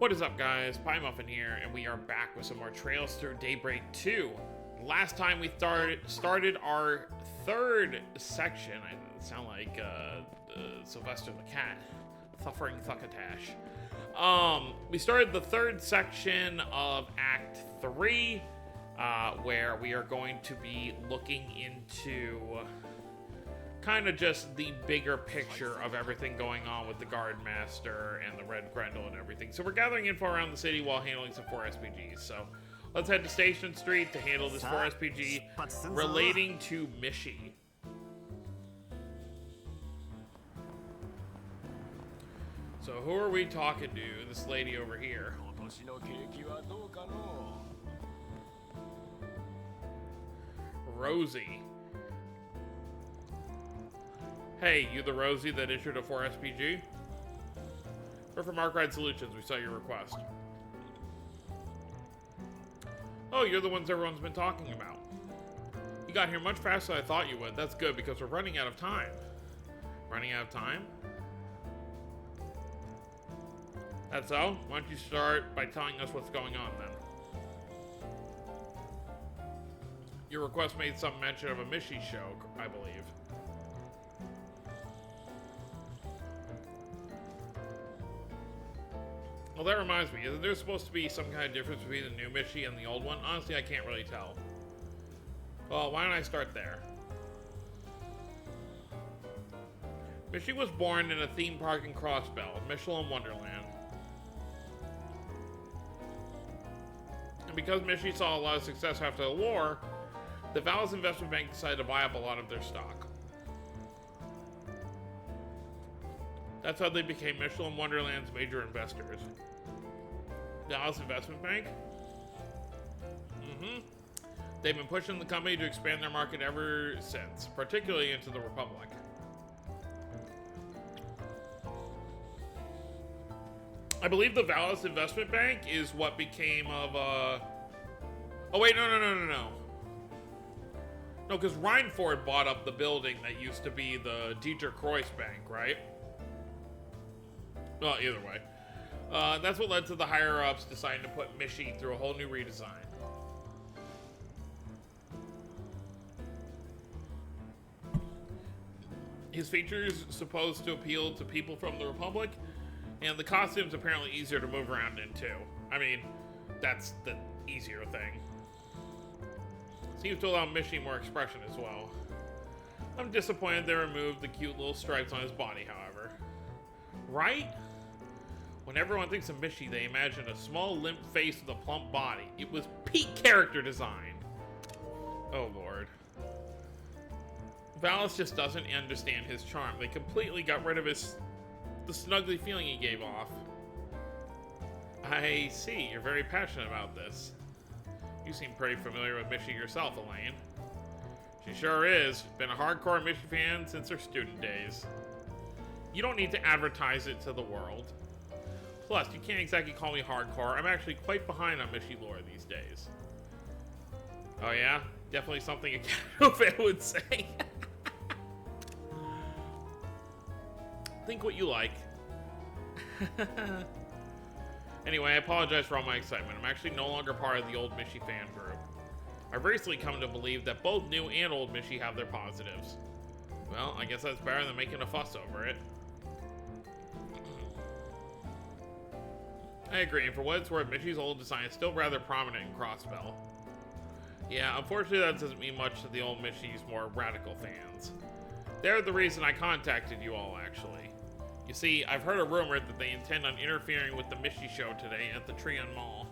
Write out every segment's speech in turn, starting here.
What is up, guys? Pie Muffin here, and we are back with some more Trails Through Daybreak 2. Last time we started our third section. I sound like Sylvester the Cat. Suffering Thuckatash. We started the third section of Act 3, where we are going to be looking into kind of just the bigger picture of everything going on with the Guardmaster and the Red Grendel and everything. So we're gathering info around the city while handling some 4 SPGs. So let's head to Station Street to handle this 4 SPG relating to Mishy. So who are we talking to? This lady over here. Rosie. Hey, you the Rosie that issued a 4 SPG? We're from Arkwright Solutions. We saw your request. Oh, you're the ones everyone's been talking about. You got here much faster than I thought you would. That's good, because we're running out of time. Running out of time? That's so? Why don't you start by telling us what's going on, then? Your request made some mention of a Mishy show, I believe. Well, that reminds me, isn't there supposed to be some kind of difference between the new Mishy and the old one? Honestly, I can't really tell. Well, why don't I start there? Mishy was born in a theme park in Crossbell, Michelin Wonderland. And because Mishy saw a lot of success after the war, the Val's Investment Bank decided to buy up a lot of their stock. That's how they became Michelin Wonderland's major investors. Dallas Investment Bank? They've been pushing the company to expand their market ever since, particularly into the Republic. I believe the Vallis Investment Bank is what became of, Oh wait, no. No, because Rhineford bought up the building that used to be the Dieter Croix Bank, right? Well, either way. That's what led to the higher-ups deciding to put Mishy through a whole new redesign. His features supposed to appeal to people from the Republic, and the costume's apparently easier to move around in, too. I mean, that's the easier thing. Seems to allow Mishy more expression as well. I'm disappointed they removed the cute little stripes on his body, however. Right? When everyone thinks of Mishy, they imagine a small, limp face with a plump body. It was peak character design. Oh, Lord. Valis just doesn't understand his charm. They completely got rid of the snuggly feeling he gave off. I see. You're very passionate about this. You seem pretty familiar with Mishy yourself, Elaine. She sure is. Been a hardcore Mishy fan since her student days. You don't need to advertise it to the world. Plus, you can't exactly call me hardcore. I'm actually quite behind on Mishy lore these days. Oh yeah? Definitely something a Kato fan would say. Think what you like. Anyway, I apologize for all my excitement. I'm actually no longer part of the old Mishy fan group. I've recently come to believe that both new and old Mishy have their positives. Well, I guess that's better than making a fuss over it. I agree, and for what it's worth, Mishy's old design is still rather prominent in Crossbell. Yeah, unfortunately that doesn't mean much to the old Mishy's more radical fans. They're the reason I contacted you all, actually. You see, I've heard a rumor that they intend on interfering with the Mishy show today at the Trion Mall.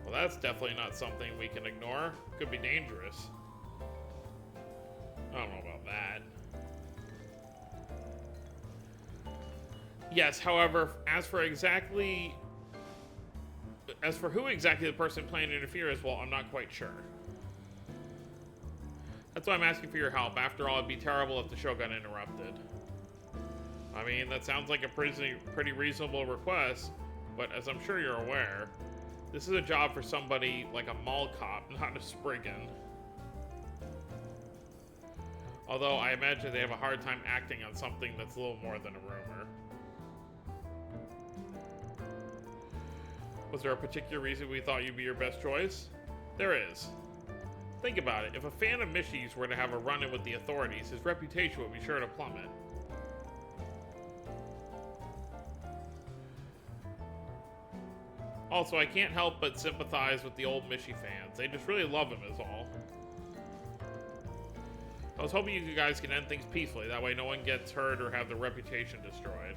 Well, that's definitely not something we can ignore. Could be dangerous. I don't know about that. Yes, however, as for who exactly the person planning to interfere is, well, I'm not quite sure. That's why I'm asking for your help. After all, it'd be terrible if the show got interrupted. I mean, that sounds like a pretty reasonable request, but as I'm sure you're aware, this is a job for somebody like a mall cop, not a Spriggan. Although I imagine they have a hard time acting on something that's a little more than a rumor. Was there a particular reason we thought you'd be your best choice? There is. Think about it. If a fan of Mishy's were to have a run-in with the authorities, his reputation would be sure to plummet. Also, I can't help but sympathize with the old Mishy fans. They just really love him is all. I was hoping you guys can end things peacefully. That way no one gets hurt or have their reputation destroyed.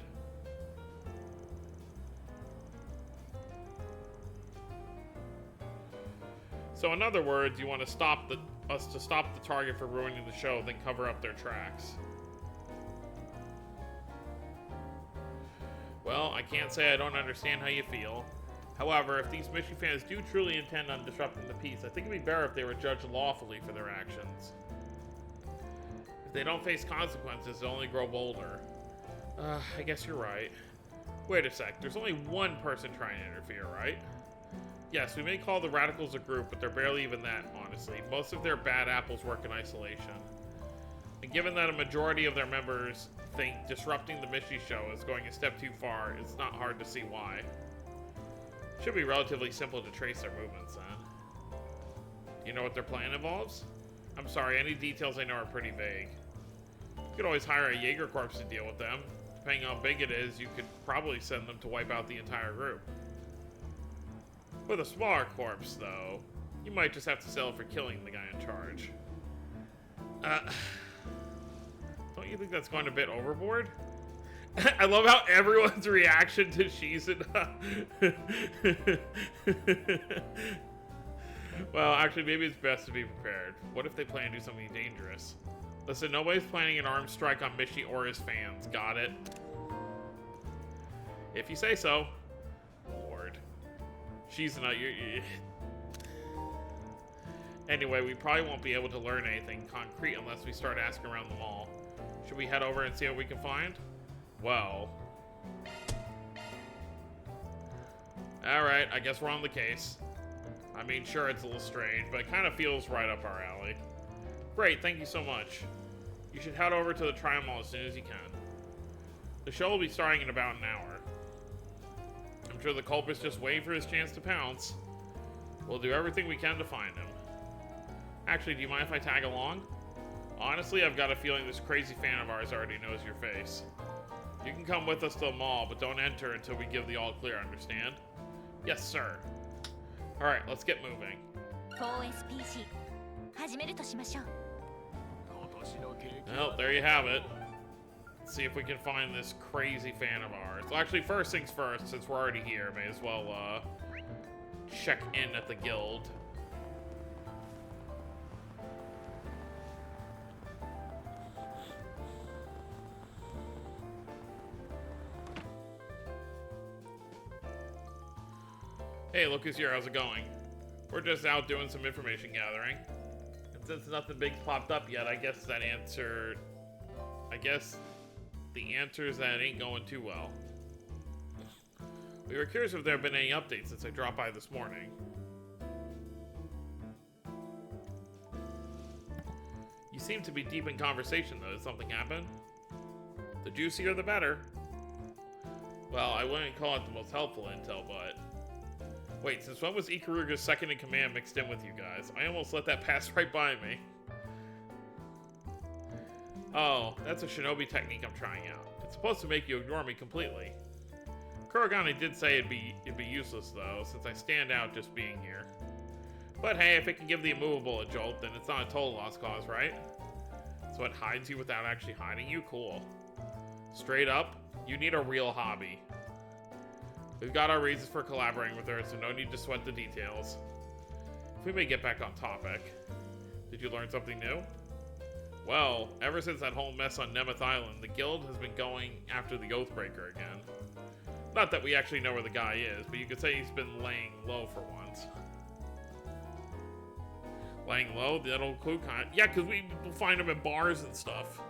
So in other words, you want to stop us to stop the target for ruining the show, then cover up their tracks. Well, I can't say I don't understand how you feel. However, if these Mishy fans do truly intend on disrupting the peace, I think it'd be better if they were judged lawfully for their actions. If they don't face consequences, they'll only grow bolder. I guess you're right. Wait a sec, there's only one person trying to interfere, right? Yes, we may call the Radicals a group, but they're barely even that, honestly. Most of their bad apples work in isolation. And given that a majority of their members think disrupting the Mishy show is going a step too far, it's not hard to see why. Should be relatively simple to trace their movements, then. Do you know what their plan involves? I'm sorry, any details I know are pretty vague. You could always hire a Jaeger Corps to deal with them. Depending on how big it is, you could probably send them to wipe out the entire group. With a smaller corpse, though, you might just have to settle for killing the guy in charge. Don't you think that's going a bit overboard? I love how everyone's reaction to Shizen. Well, actually, maybe it's best to be prepared. What if they plan to do something dangerous? Listen, nobody's planning an armed strike on Mishy or his fans. Got it? If you say so. Lord. Shizen, you... Anyway, we probably won't be able to learn anything concrete unless we start asking around the mall. Should we head over and see what we can find? Well... Alright, I guess we're on the case. I mean, sure, it's a little strange, but it kind of feels right up our alley. Great, thank you so much. You should head over to the Triumph Mall as soon as you can. The show will be starting in about an hour. I'm sure the culprit's just waiting for his chance to pounce. We'll do everything we can to find him. Actually, do you mind if I tag along? Honestly, I've got a feeling this crazy fan of ours already knows your face. You can come with us to the mall, but don't enter until we give the all-clear, understand? Yes, sir. Alright, let's get moving. Well, there you have it. Let's see if we can find this crazy fan of ours. Well, actually, first things first, since we're already here, may as well check in at the guild. Hey, look who's here. How's it going? We're just out doing some information gathering. And since nothing big's popped up yet, I guess the answer is that it ain't going too well. We were curious if there have been any updates since I dropped by this morning. You seem to be deep in conversation, though. Did something happen? The juicier, the better. Well, I wouldn't call it the most helpful intel, but... Wait, since when was Ikaruga's second-in-command mixed in with you guys? I almost let that pass right by me. Oh, that's a shinobi technique I'm trying out. It's supposed to make you ignore me completely. Kurogane did say it'd be useless, though, since I stand out just being here. But hey, if it can give the immovable a jolt, then it's not a total lost cause, right? So it hides you without actually hiding you? Cool. Straight up, you need a real hobby. We've got our reasons for collaborating with her, so no need to sweat the details. If we may get back on topic. Did you learn something new? Well, ever since that whole mess on Nemeth Island, the guild has been going after the Oathbreaker again. Not that we actually know where the guy is, but you could say he's been laying low for once. Laying low? That old clue kind? Yeah, because we find him in bars and stuff.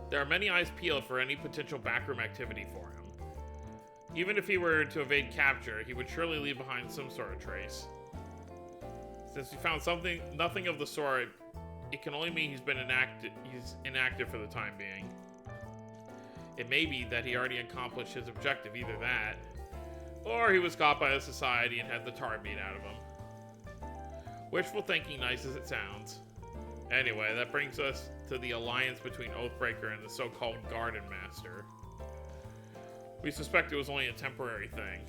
There are many eyes peeled for any potential backroom activity for him. Even if he were to evade capture, he would surely leave behind some sort of trace. Since we found nothing of the sort, it can only mean he's inactive for the time being. It may be that he already accomplished his objective, either that, Or he was caught by the society and had the tar beat out of him. Wishful thinking, nice as it sounds. Anyway, that brings us to the alliance between Oathbreaker and the so-called Garden Master. We suspect it was only a temporary thing.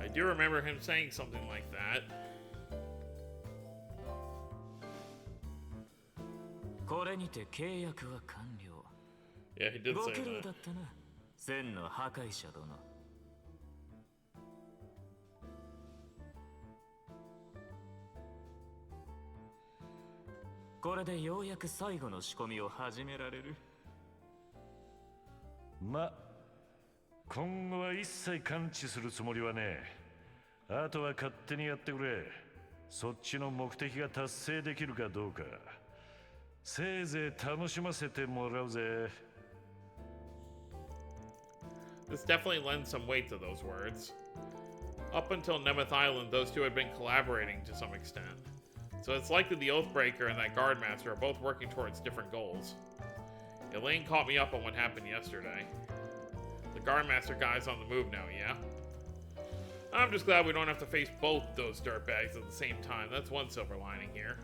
I do remember him saying something like that. Yeah, he did say that. 千の破壊者殿。これでようやく最後の仕込みを始められる。ま、今後は一切感知するつもりはねえ。あとは勝手にやってくれ。そっちの目的が達成できるかどうか。せいぜい楽しませてもらうぜ。This definitely lends some weight to those words. Up until Nemeth Island, those two had been collaborating to some extent. So it's likely the Oathbreaker and that Guardmaster are both working towards different goals. Elaine caught me up on what happened yesterday. The Guardmaster guy's on the move now, yeah? I'm just glad we don't have to face both those dirtbags at the same time. That's one silver lining here.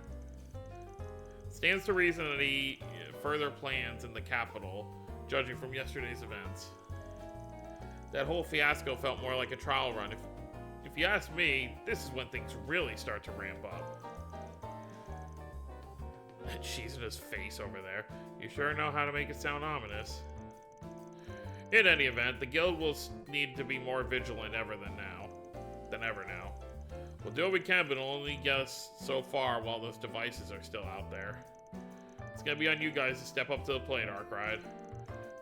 Stands to reason that he further plans in the capital, judging from yesterday's events. That whole fiasco felt more like a trial run. If you ask me, this is when things really start to ramp up. She's in his face over there. You sure know how to make it sound ominous. In any event, the guild will need to be more vigilant than ever now. We'll do what we can, but it'll only get us so far while those devices are still out there. It's gonna be on you guys to step up to the plate, Arkride.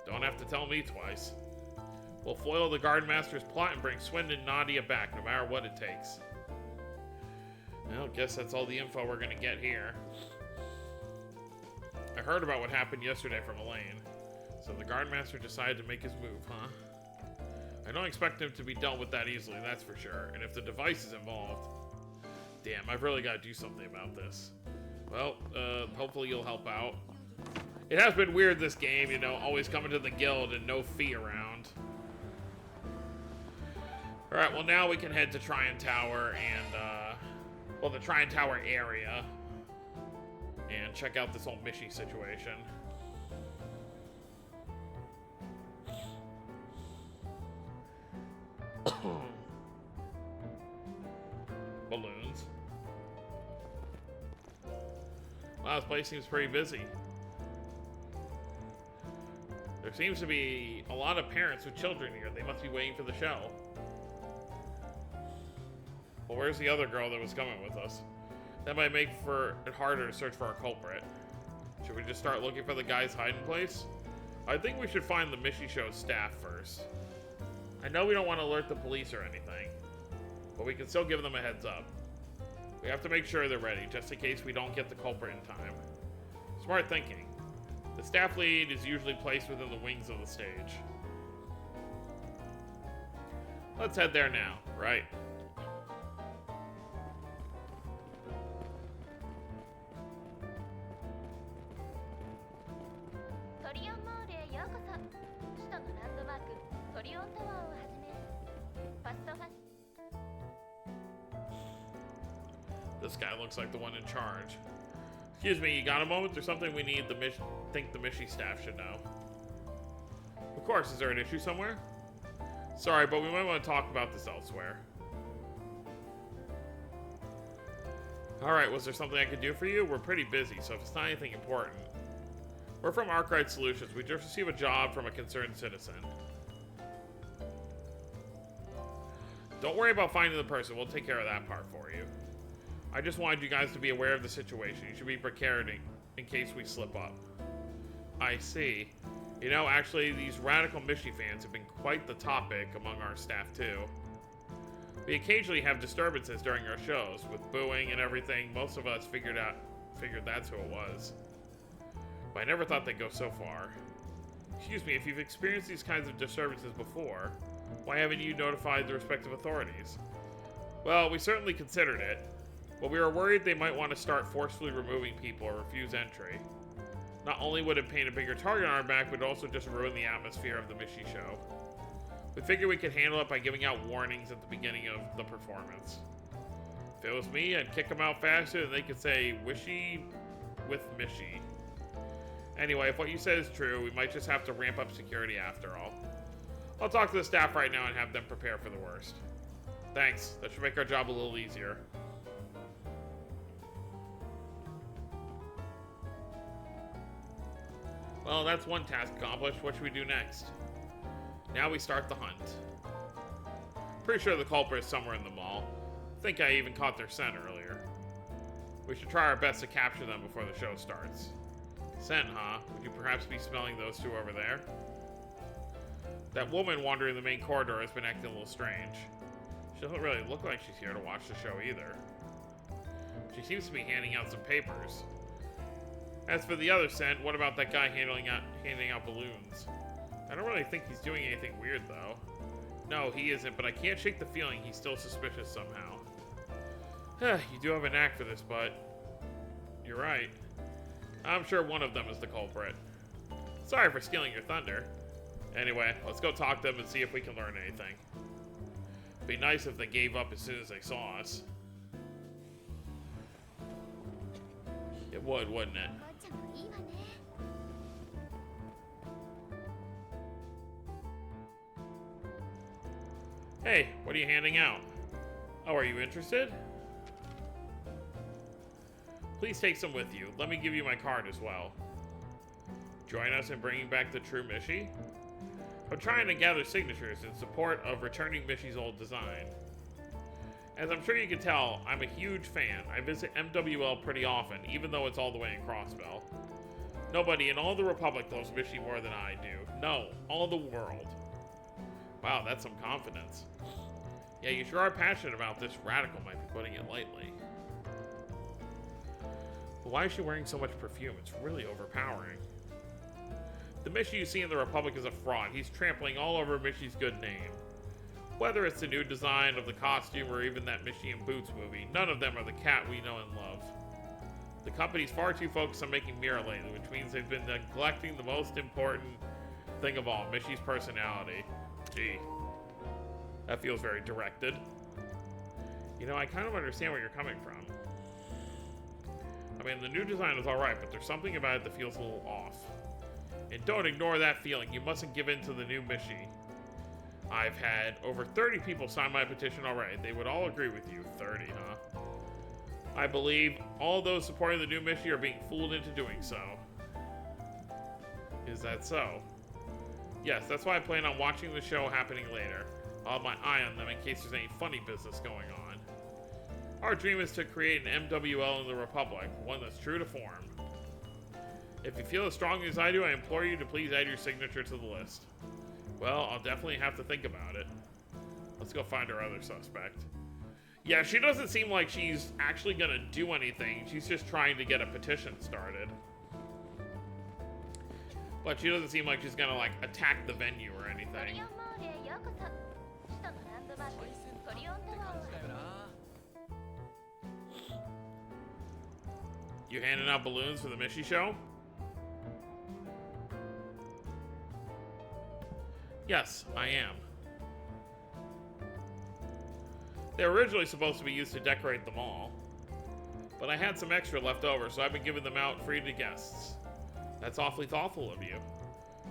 Don't have to tell me twice. We'll foil the Guardmaster's plot and bring Swindon and Nadia back, no matter what it takes. Well, guess that's all the info we're gonna get here. I heard about what happened yesterday from Elaine. So the Guardmaster decided to make his move, huh? I don't expect him to be dealt with that easily, that's for sure. And if the device is involved... Damn, I've really got to do something about this. Well, hopefully you'll help out. It has been weird, this game, you know, always coming to the guild and no fee around. Alright, well now we can head to Tryon Tower and, well, the Tryon Tower area. And check out this whole Mishy situation. Balloons. Wow, this place seems pretty busy. There seems to be a lot of parents with children here. They must be waiting for the show. Well, where's the other girl that was coming with us? That might make it harder to search for our culprit. Should we just start looking for the guy's hiding place? I think we should find the Mishy Show's staff first. I know we don't want to alert the police or anything, but we can still give them a heads up. We have to make sure they're ready, just in case we don't get the culprit in time. Smart thinking. The staff lead is usually placed within the wings of the stage. Let's head there now, right? This guy looks like the one in charge. Excuse me, you got a moment? There's something we need the Mishy staff should know. Of course, is there an issue somewhere? Sorry, but we might want to talk about this elsewhere. Alright, was there something I could do for you? We're pretty busy, so if it's not anything important. We're from Arkwright Solutions. We just received a job from a concerned citizen. Don't worry about finding the person. We'll take care of that part for you. I just wanted you guys to be aware of the situation. You should be prepared in case we slip up. I see. You know, actually, these radical Mishy fans have been quite the topic among our staff, too. We occasionally have disturbances during our shows, with booing and everything. Most of us figured that's who it was. But I never thought they'd go so far. Excuse me, if you've experienced these kinds of disturbances before, why haven't you notified the respective authorities? Well, we certainly considered it. But we were worried they might want to start forcefully removing people or refuse entry. Not only would it paint a bigger target on our back, but it would also just ruin the atmosphere of the Mishy Show. We figured we could handle it by giving out warnings at the beginning of the performance. If it was me, I'd kick them out faster and they could say, "Wishy with Mishy." Anyway, if what you said is true, we might just have to ramp up security after all. I'll talk to the staff right now and have them prepare for the worst. Thanks. That should make our job a little easier. Well, that's one task accomplished. What should we do next? Now we start the hunt. Pretty sure the culprit is somewhere in the mall. I think I even caught their scent earlier. We should try our best to capture them before the show starts. Scent, huh? Would you perhaps be smelling those two over there? That woman wandering the main corridor has been acting a little strange. She doesn't really look like she's here to watch the show either. She seems to be handing out some papers. As for the other scent, what about that guy handing out balloons? I don't really think he's doing anything weird, though. No, he isn't, but I can't shake the feeling he's still suspicious somehow. You do have a knack for this, but you're right. I'm sure one of them is the culprit. Sorry for stealing your thunder. Anyway, let's go talk to them and see if we can learn anything. It'd be nice if they gave up as soon as they saw us. It would, wouldn't it? Hey, what are you handing out? Oh, are you interested? Please take some with you. Let me give you my card as well. Join us in bringing back the true Mishy? I'm trying to gather signatures in support of returning Mishy's old design. As I'm sure you can tell, I'm a huge fan. I visit MWL pretty often, even though it's all the way in Crossbell. Nobody in all the Republic loves Mishy more than I do. No, all the world. Wow, that's some confidence. Yeah, you sure are passionate about this. Radical might be putting it lightly. But why is she wearing so much perfume? It's really overpowering. The Mishy you see in the Republic is a fraud. He's trampling all over Mishy's good name. Whether it's the new design of the costume or even that Mishy and Boots movie, none of them are the cat we know and love. The company's far too focused on making Mira lately, which means they've been neglecting the most important thing of all, Mishy's personality. Gee, that feels very directed. You know, I kind of understand where you're coming from. I mean, the new design is alright, but there's something about it that feels a little off. And don't ignore that feeling. You mustn't give in to the new Mishy. I've had over 30 people sign my petition already. They would all agree with you. 30, huh? I believe all those supporting the new Mishy are being fooled into doing so. Is that so? Yes, that's why I plan on watching the show happening later. I'll have my eye on them in case there's any funny business going on. Our dream is to create an MWL in the Republic, one that's true to form. If you feel as strongly as I do, I implore you to please add your signature to the list. Well, I'll definitely have to think about it. Let's go find our other suspect. Yeah, she doesn't seem like she's actually gonna do anything. She's just trying to get a petition started. But she doesn't seem like she's gonna, like, attack the venue or anything. You handing out balloons for the Mishy show? Yes, I am. They were originally supposed to be used to decorate the mall, but I had some extra left over, so I've been giving them out free to guests. That's awfully thoughtful of you.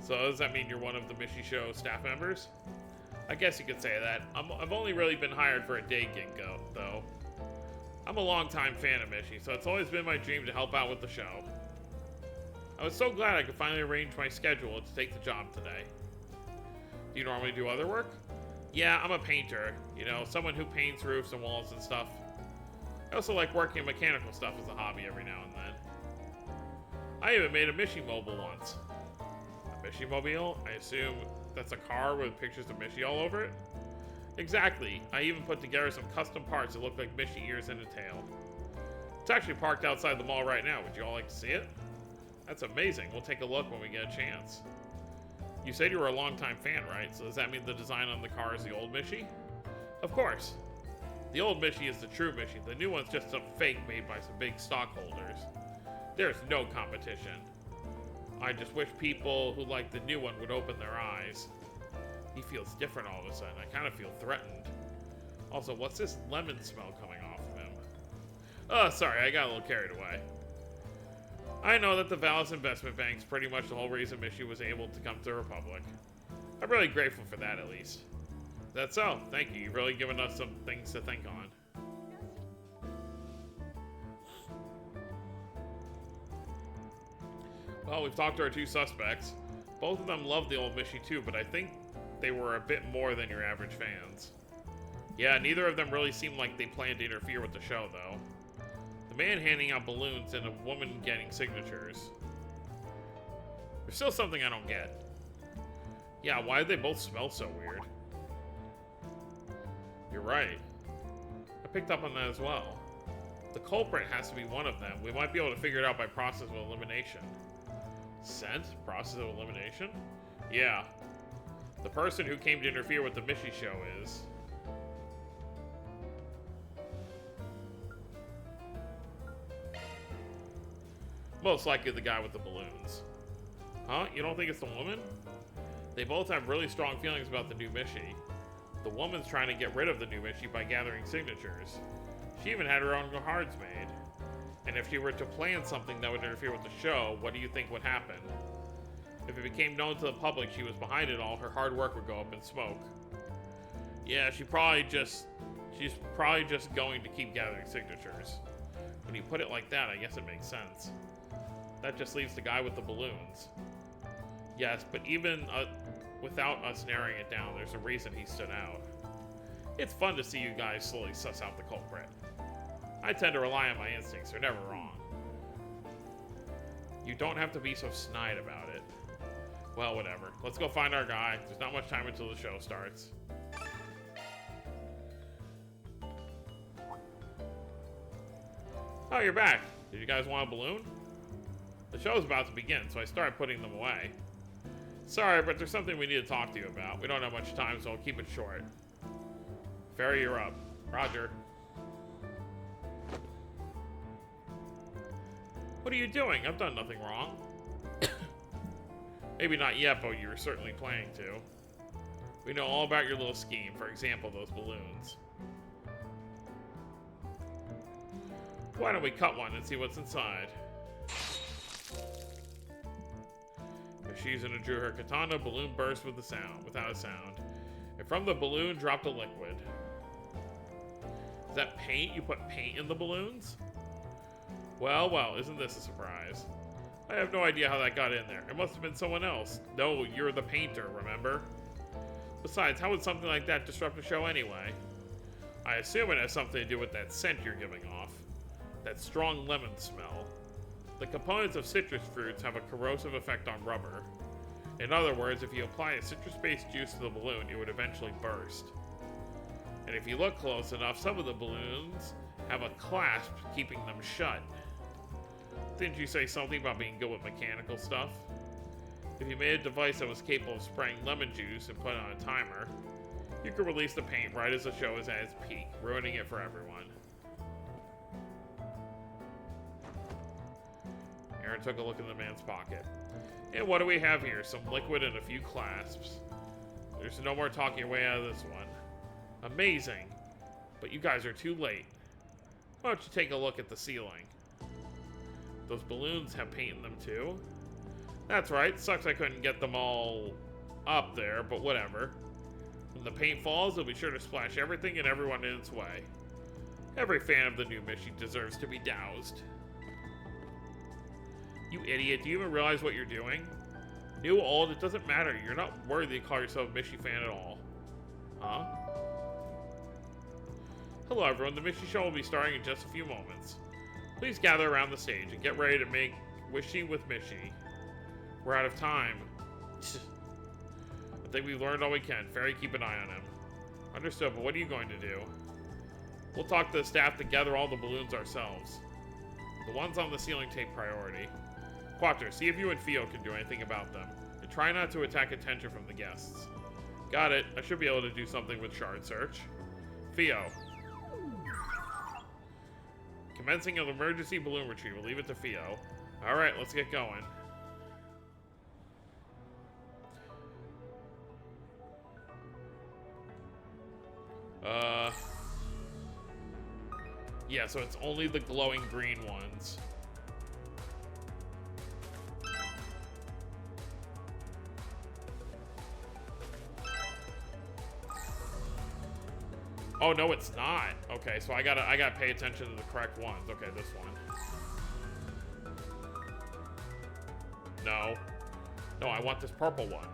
So does that mean you're one of the Mishy Show staff members? I guess you could say that. I've only really been hired for a day gig, though. I'm a longtime fan of Mishy, so it's always been my dream to help out with the show. I was so glad I could finally arrange my schedule to take the job today. Do you normally do other work? Yeah, I'm a painter. You know, someone who paints roofs and walls and stuff. I also like working on mechanical stuff as a hobby every now and then. I even made a Mishy mobile once. A Mishy mobile? I assume that's a car with pictures of Mishy all over it? Exactly. I even put together some custom parts that look like Mishy ears and a tail. It's actually parked outside the mall right now. Would you all like to see it? That's amazing. We'll take a look when we get a chance. You said you were a longtime fan, right? So does that mean the design on the car is the old Mishy? Of course. The old Mishy is the true Mishy. The new one's just some fake made by some big stockholders. There's no competition. I just wish people who like the new one would open their eyes. He feels different all of a sudden. I kind of feel threatened. Also, what's this lemon smell coming off of him? Oh, sorry, I got a little carried away. I know that the Valis investment bank's pretty much the whole reason Mishy was able to come to the Republic. I'm really grateful for that, at least. That's so. Thank you. You've really given us some things to think on. Well, we've talked to our two suspects. Both of them love the old Mishy too, but I think they were a bit more than your average fans. Yeah, neither of them really seemed like they planned to interfere with the show, though. The man handing out balloons and a woman getting signatures. There's still something I don't get. Yeah, why do they both smell so weird? You're right. I picked up on that as well. The culprit has to be one of them. We might be able to figure it out by process of elimination. Scent? Process of elimination? Yeah. The person who came to interfere with the Mishy show is... most likely the guy with the balloons. Huh? You don't think it's the woman? They both have really strong feelings about the new Mishy. The woman's trying to get rid of the new Mishy by gathering signatures. She even had her own cards made. And if she were to plan something that would interfere with the show, what do you think would happen? If it became known to the public she was behind it all, her hard work would go up in smoke. Yeah, she's probably just going to keep gathering signatures. When you put it like that, I guess it makes sense. That just leaves the guy with the balloons. Yes, but even without us narrowing it down, there's a reason he stood out. It's fun to see you guys slowly suss out the culprit. I tend to rely on my instincts, they're never wrong. You don't have to be so snide about it. Well, whatever. Let's go find our guy. There's not much time until the show starts. Oh, you're back. Did you guys want a balloon? The show's about to begin, so I started putting them away. Sorry, but there's something we need to talk to you about. We don't have much time, so I'll keep it short. Ferry, you're up. Roger. What are you doing? I've done nothing wrong. Maybe not yet, but you were certainly planning to. We know all about your little scheme. For example, those balloons. Why don't we cut one and see what's inside? Shizuna drew her katana. Balloon burst with without a sound. And from the balloon dropped a liquid. Is that paint? You put paint in the balloons? Well, well, isn't this a surprise? I have no idea how that got in there. It must have been someone else. No, you're the painter, remember? Besides, how would something like that disrupt the show anyway? I assume it has something to do with that scent you're giving off. That strong lemon smell. The components of citrus fruits have a corrosive effect on rubber. In other words, if you apply a citrus-based juice to the balloon, it would eventually burst. And if you look close enough, some of the balloons have a clasp keeping them shut. Didn't you say something about being good with mechanical stuff? If you made a device that was capable of spraying lemon juice and put it on a timer, you could release the paint right as the show is at its peak, ruining it for everyone. Aaron took a look in the man's pocket. And what do we have here? Some liquid and a few clasps. There's no more talking your way out of this one. Amazing. But you guys are too late. Why don't you take a look at the ceiling? Those balloons have paint in them too? That's right. Sucks I couldn't get them all up there, but whatever. When the paint falls, it'll be sure to splash everything and everyone in its way. Every fan of the new Mishy deserves to be doused. You idiot, do you even realize what you're doing? New, old, it doesn't matter. You're not worthy to call yourself a Mishy fan at all. Huh? Hello everyone, the Mishy show will be starting in just a few moments. Please gather around the stage and get ready to make Wishy with Mishy. We're out of time. I think we've learned all we can. Fairy, keep an eye on him. Understood, but what are you going to do? We'll talk to the staff to gather all the balloons ourselves. The ones on the ceiling take priority. Quattro, see if you and Fio can do anything about them. And try not to attack attention from the guests. Got it. I should be able to do something with shard search. Fio. Commencing an emergency balloon retrieval. Leave it to Fio. Alright, let's get going. Yeah, so it's only the glowing green ones. Oh no, it's not. Okay, so I gotta pay attention to the correct ones. Okay, this one. No. No, I want this purple one.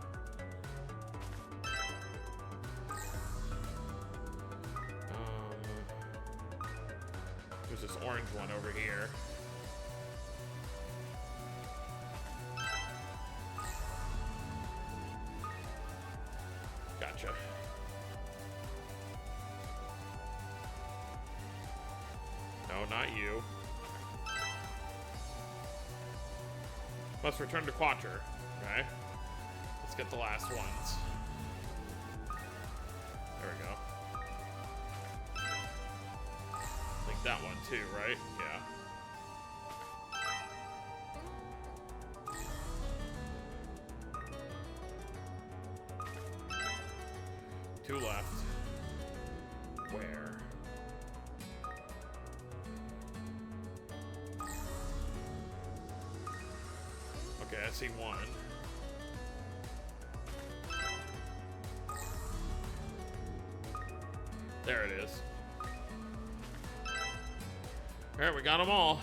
There's this orange one over here. Gotcha. No, not you. Must return to Quattro. Okay. Let's get the last ones. There we go. I think that one too, right? Yeah. Two left. Where? Okay, I see one. There it is. Alright, we got them all.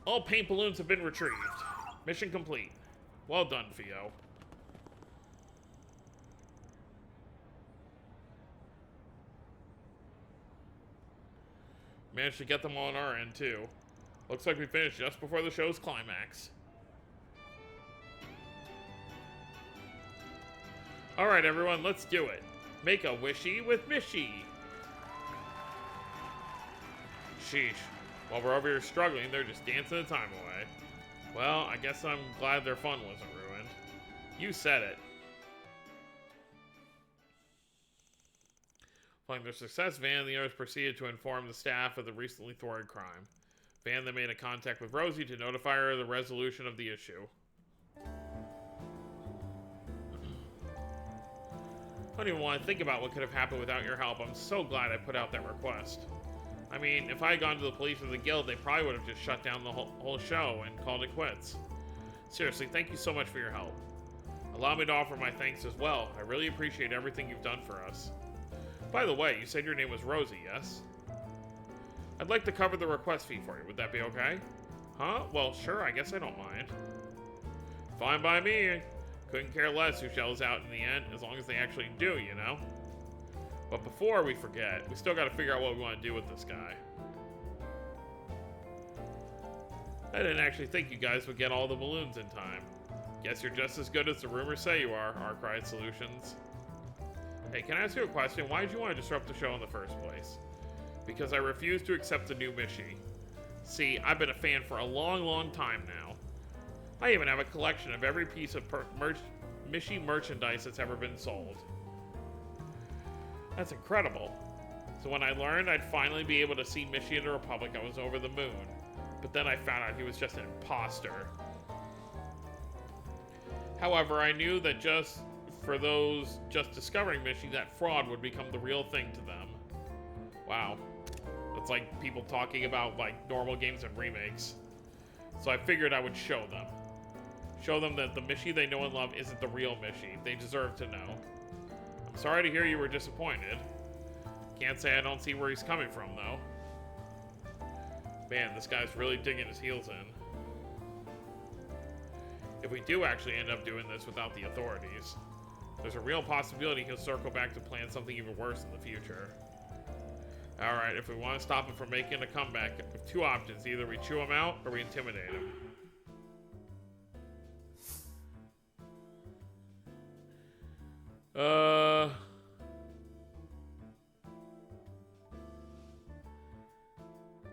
All paint balloons have been retrieved. Mission complete. Well done, Theo. Managed to get them all on our end, too. Looks like we finished just before the show's climax. Alright, everyone, let's do it. Make a wishy with Mishy. Sheesh. While we're over here struggling, they're just dancing the time away. Well, I guess I'm glad their fun wasn't ruined. You said it. Following their success, Van and the others proceeded to inform the staff of the recently thwarted crime. Van then made a contact with Rosie to notify her of the resolution of the issue. I don't even want to think about what could have happened without your help. I'm so glad I put out that request. I mean, if I had gone to the police or the guild, they probably would have just shut down the whole show and called it quits. Seriously, thank you so much for your help. Allow me to offer my thanks as well. I really appreciate everything you've done for us. By the way, you said your name was Rosie, yes? I'd like to cover the request fee for you. Would that be okay? Huh? Well, sure, I guess I don't mind. Fine by me. Couldn't care less who shells out in the end, as long as they actually do, you know? But before we forget, we still gotta figure out what we want to do with this guy. I didn't actually think you guys would get all the balloons in time. Guess you're just as good as the rumors say you are, Arkwright Solutions. Hey, can I ask you a question? Why did you want to disrupt the show in the first place? Because I refuse to accept the new Mishy. See, I've been a fan for a long, long time now. I even have a collection of every piece of Mishy merchandise that's ever been sold. That's incredible. So when I learned I'd finally be able to see Mishy in the Republic, I was over the moon. But then I found out he was just an imposter. However, I knew that just for those just discovering Mishy, that fraud would become the real thing to them. Wow. That's like people talking about like normal games and remakes. So I figured I would show them. Show them that the Mishy they know and love isn't the real Mishy. They deserve to know. I'm sorry to hear you were disappointed. Can't say I don't see where he's coming from, though. Man, this guy's really digging his heels in. If we do actually end up doing this without the authorities, there's a real possibility he'll circle back to plan something even worse in the future. Alright, if we want to stop him from making a comeback, we have two options. Either we chew him out, or we intimidate him.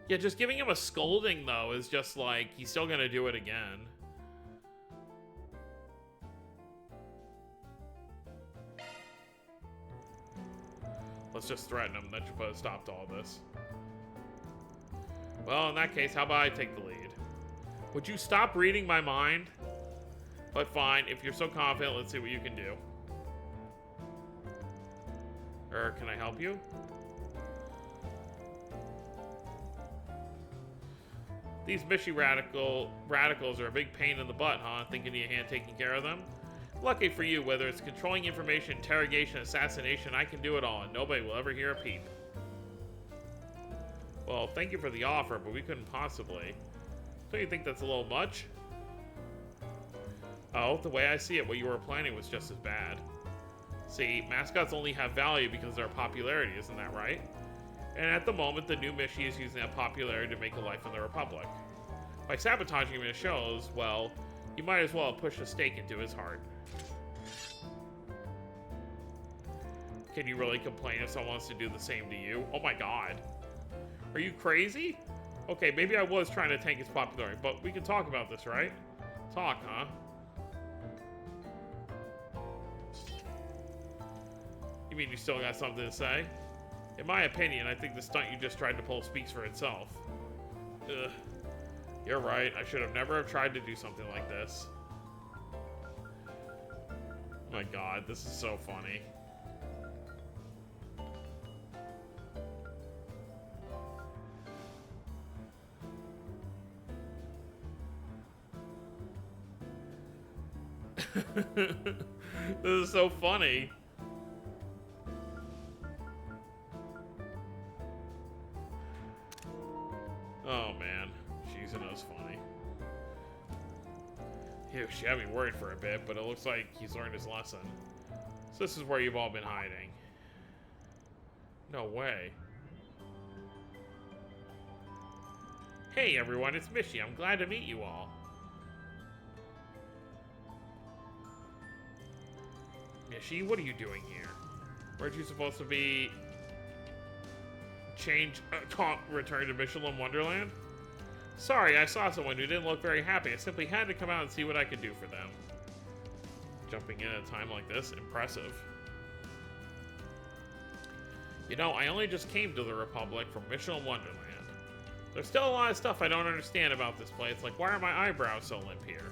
Yeah, just giving him a scolding, though, is just like, he's still gonna do it again. Let's just threaten him. That should put a stop to all this. Well, in that case, how about I take the lead? Would you stop reading my mind? But fine, if you're so confident, let's see what you can do. Or can I help you? These Mishy radicals are a big pain in the butt, huh? Thinking you hand taking care of them? Lucky for you, whether it's controlling information, interrogation, assassination, I can do it all, and nobody will ever hear a peep. Well, thank you for the offer, but we couldn't possibly. Don't you think that's a little much? Oh, the way I see it, what you were planning was just as bad. See, mascots only have value because of their popularity, isn't that right? And at the moment, the new Mishy is using that popularity to make a life in the Republic. By sabotaging him in his shows, well, you might as well push a stake into his heart. Can you really complain if someone wants to do the same to you? Oh my god. Are you crazy? Okay, maybe I was trying to tank his popularity, but we can talk about this, right? Talk, huh? You mean you still got something to say? In my opinion, I think the stunt you just tried to pull speaks for itself. Ugh. You're right, I should have never have tried to do something like this. Oh my god, this is so funny. This is so funny. Oh man, Shizuno's funny. Ew, she had me worried for a bit, but it looks like he's learned his lesson. So this is where you've all been hiding. No way. Hey everyone, it's Mishy. I'm glad to meet you all. Mishy, what are you doing here? Weren't you supposed to be... return to Michelin Wonderland? Sorry, I saw someone who didn't look very happy. I simply had to come out and see what I could do for them. Jumping in at a time like this, impressive. You know, I only just came to the Republic from Michelin Wonderland. There's still a lot of stuff I don't understand about this place, like why are my eyebrows so limp here?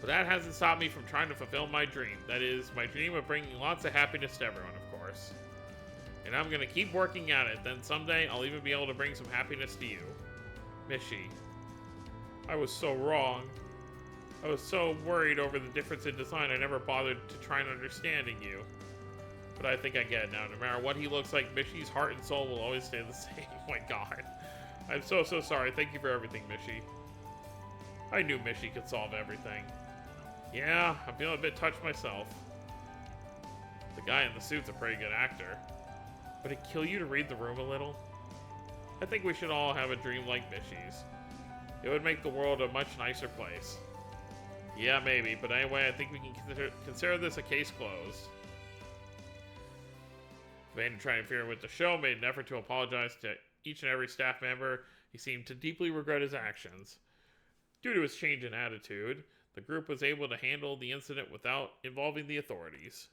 But that hasn't stopped me from trying to fulfill my dream. That is, my dream of bringing lots of happiness to everyone, of course. And I'm gonna keep working at it, then someday I'll even be able to bring some happiness to you. Mishy. I was so wrong. I was so worried over the difference in design I never bothered to try and understanding you. But I think I get it now. No matter what he looks like, Mishy's heart and soul will always stay the same. Oh my god. I'm so sorry. Thank you for everything, Mishy. I knew Mishy could solve everything. Yeah, I'm feeling a bit touched myself. The guy in the suit's a pretty good actor. Would it kill you to read the room a little? I think we should all have a dream like Mishy's. It would make the world a much nicer place. Yeah, maybe, but anyway, I think we can consider this a case closed. Man to try and interfere with the show made an effort to apologize to each and every staff member. He seemed to deeply regret his actions. Due to his change in attitude, the group was able to handle the incident without involving the authorities.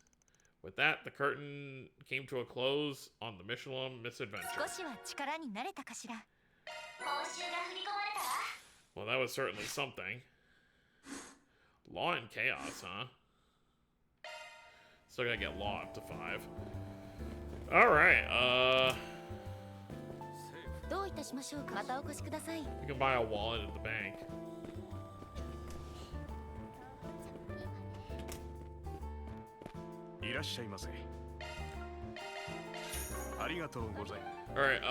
With that, the curtain came to a close on the Michelin misadventure. Well, that was certainly something. Law and chaos, huh? Still gotta get law up to 5. Alright, you can buy a wallet at the bank. Alright,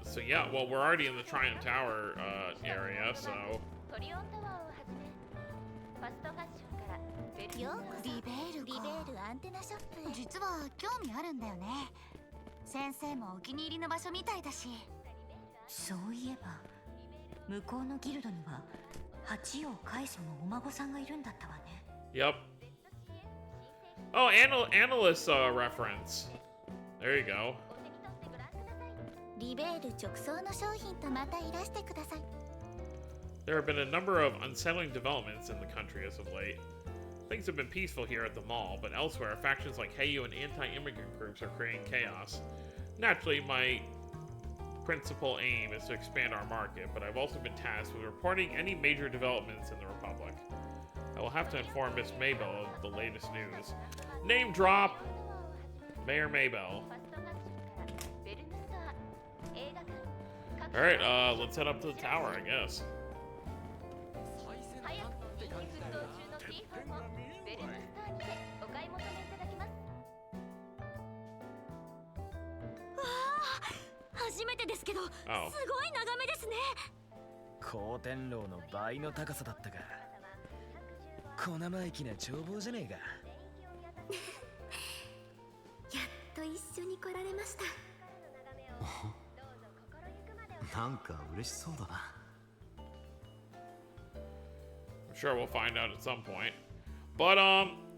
so yeah, well, we're already in the Triumph Tower, area, so... Yep. Oh, analyst reference. There you go. There have been a number of unsettling developments in the country as of late. Things have been peaceful here at the mall, but elsewhere, factions like Heiyu and anti-immigrant groups are creating chaos. Naturally, my principal aim is to expand our market, but I've also been tasked with reporting any major developments in the Republic. I will have to inform Miss Mabel of the latest news. Name drop! Mayor Maybell. Alright, let's head up to the tower, I guess. Oh. 高天楼の倍の高さだったが、小生意気な眺望じゃねえか。やっと一緒に来られました。なんか嬉しそうだな。I'm sure we'll find out at some point. But,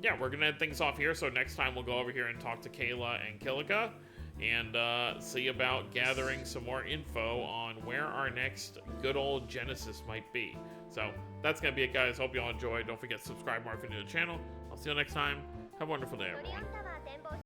yeah, we're gonna end things off here. So next time we'll go over here and talk to Kayla and Kilika and see about gathering some more info on where our next good old Genesis might be. So that's gonna be it, guys. Hope you all enjoyed. Don't forget to subscribe more if you're new to the channel. I'll see you next time. Have a wonderful day, everyone.